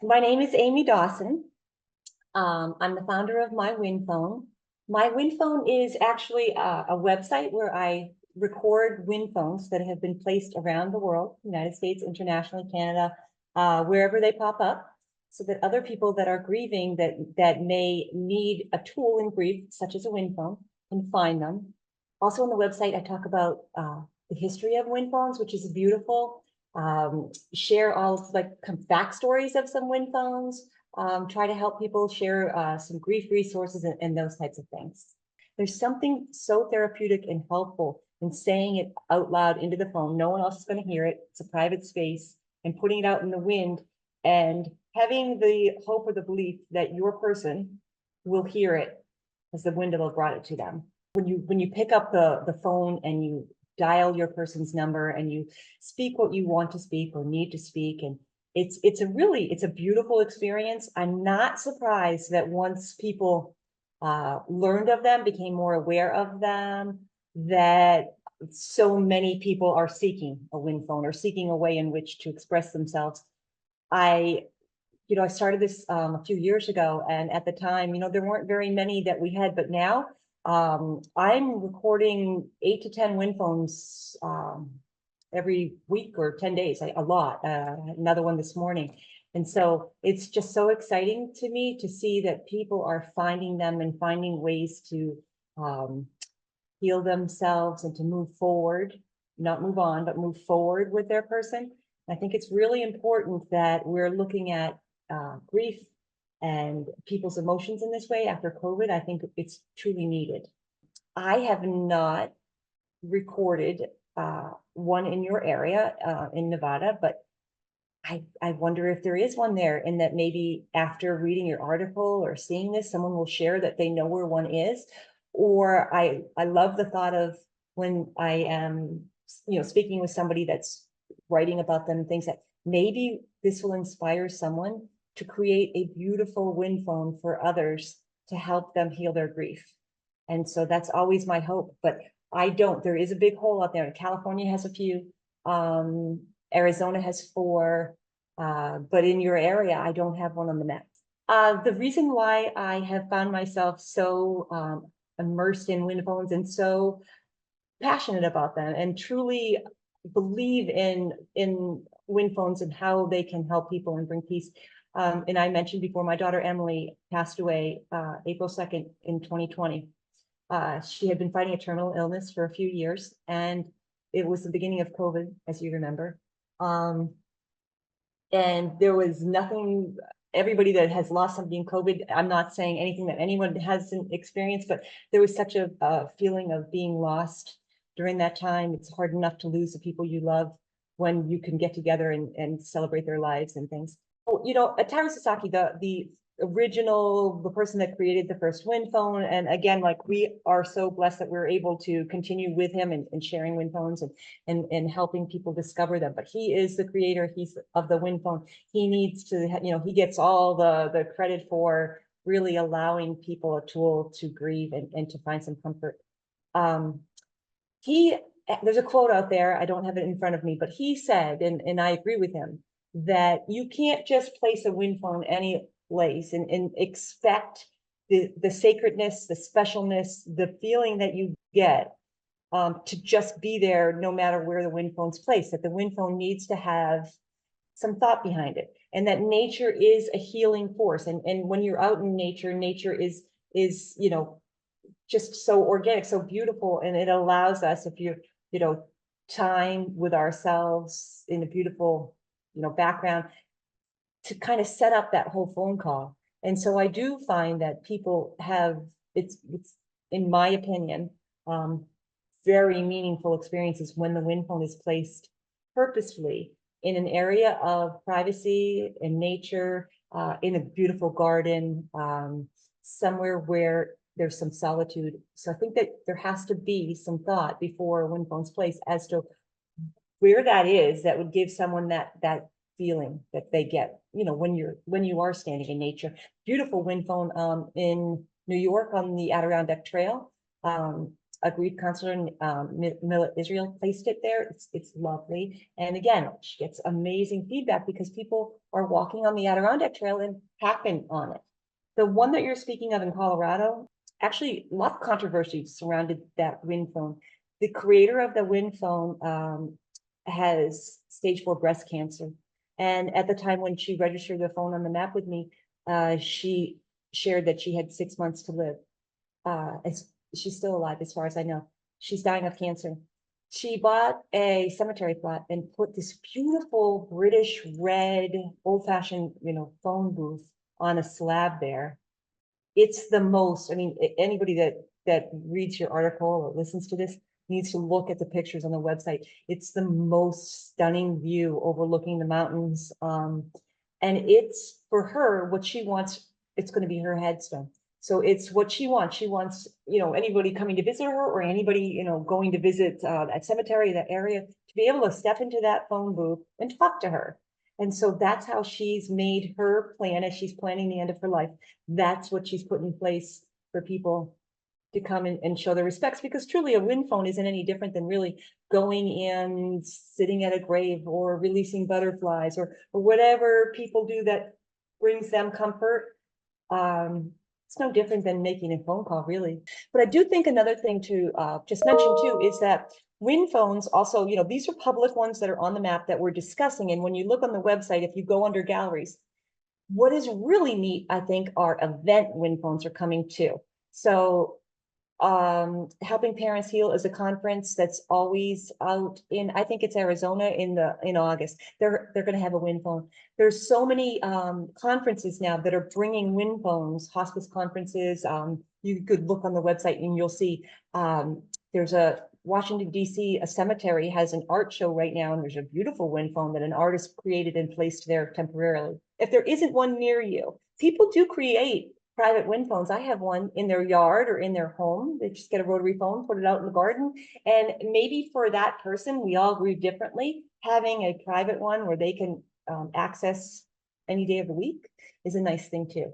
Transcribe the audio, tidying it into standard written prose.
My name is Amy Dawson. I'm the founder of My Wind Phone. My Wind Phone is actually a website where I record wind phones that have been placed around the world, United States, internationally, Canada, wherever they pop up, so that other people that are grieving that may need a tool in grief, such as a wind phone, can find them. Also on the website, I talk about the history of wind phones, which is beautiful. Share all like backstories of some wind phones, try to help people share some grief resources and those types of things. There's something so therapeutic and helpful in saying it out loud into the phone. No one else is going to hear it. It's a private space, and putting it out in the wind and having the hope or the belief that your person will hear it as the wind will have brought it to them. When you pick up the phone and you dial your person's number and you speak what you want to speak or need to speak, and it's a beautiful experience. I'm not surprised that once people learned of them, became more aware of them, that so many people are seeking a wind phone or seeking a way in which to express themselves. I I started this a few years ago, and at the time, there weren't very many that we had, but now I'm recording 8 to 10 wind phones every week or 10 days, a lot, another one this morning. And so it's just so exciting to me to see that people are finding them and finding ways to um, heal themselves and to move forward, not move on, but move forward with their person. I think it's really important that we're looking at grief and people's emotions in this way after COVID. I think it's truly needed. I have not recorded one in your area in Nevada, but I wonder if there is one there, and that maybe after reading your article or seeing this, someone will share that they know where one is. Or I love the thought of when I am, speaking with somebody that's writing about them, things that maybe this will inspire someone to create a beautiful wind phone for others to help them heal their grief. And so that's always my hope, but there is a big hole out there. California has a few, Arizona has 4, but in your area, I don't have one on the map. The reason why I have found myself so immersed in wind phones and so passionate about them and truly believe in wind phones and how they can help people and bring peace. And I mentioned before, my daughter Emily passed away April 2nd in 2020. She had been fighting a terminal illness for a few years, and it was the beginning of COVID, as you remember. And there was nothing, everybody that has lost something in COVID, I'm not saying anything that anyone hasn't experienced, but there was such a feeling of being lost during that time. It's hard enough to lose the people you love when you can get together and celebrate their lives and things. Ataru Sasaki, the person that created the first wind phone. And again, like, we are so blessed that we're able to continue with him and sharing wind phones and helping people discover them. But he is the creator, he's of the wind phone. He needs to, he gets all the credit for really allowing people a tool to grieve and to find some comfort. There's a quote out there, I don't have it in front of me, but he said, and I agree with him, that you can't just place a wind phone any place and expect the sacredness, the specialness, the feeling that you get to just be there no matter where the wind phone's placed, that the wind phone needs to have some thought behind it, and that nature is a healing force. And when you're out in nature, nature is just so organic, so beautiful, and it allows us, if time with ourselves in a beautiful, background, to kind of set up that whole phone call. And so I do find that people have, it's in my opinion, very meaningful experiences when the wind phone is placed purposefully in an area of privacy and nature, in a beautiful garden, somewhere where there's some solitude. So I think that there has to be some thought before a wind phone's placed as to where that is, that would give someone that feeling that they get, when you are standing in nature. Beautiful wind phone in New York on the Adirondack Trail. a grief counselor in Israel placed it there. It's lovely. And again, she gets amazing feedback because people are walking on the Adirondack Trail and tapping on it. The one that you're speaking of in Colorado, actually, a lot of controversy surrounded that wind phone. The creator of the wind phone has stage 4 breast cancer. And at the time when she registered the phone on the map with me, she shared that she had 6 months to live. She's still alive as far as I know. She's dying of cancer. She bought a cemetery plot and put this beautiful British red old-fashioned, phone booth on a slab there. It's the most, I mean, anybody that reads your article or listens to this needs to look at the pictures on the website. It's the most stunning view overlooking the mountains. And it's for her what she wants. It's going to be her headstone. So it's what she wants. She wants, anybody coming to visit her or anybody, going to visit that cemetery, that area, to be able to step into that phone booth and talk to her. And so that's how she's made her plan as she's planning the end of her life. That's what she's put in place for people to come and show their respects, because truly a wind phone isn't any different than really going in, sitting at a grave or releasing butterflies or whatever people do that brings them comfort. It's no different than making a phone call, really. But I do think another thing to just mention too is that wind phones also, these are public ones that are on the map that we're discussing. And when you look on the website, if you go under galleries, what is really neat, I think, are event wind phones are coming too. So Helping Parents Heal is a conference that's always out in, I think it's Arizona in August. They're going to have a wind phone. There's so many conferences now that are bringing wind phones, hospice conferences. You could look on the website and you'll see there's a Washington, D.C., a cemetery has an art show right now, and there's a beautiful wind phone that an artist created and placed there temporarily. If there isn't one near you, people do create private wind phones. I have one in their yard or in their home. They just get a rotary phone, put it out in the garden. And maybe for that person, we all grieve differently. Having a private one where they can access any day of the week is a nice thing too.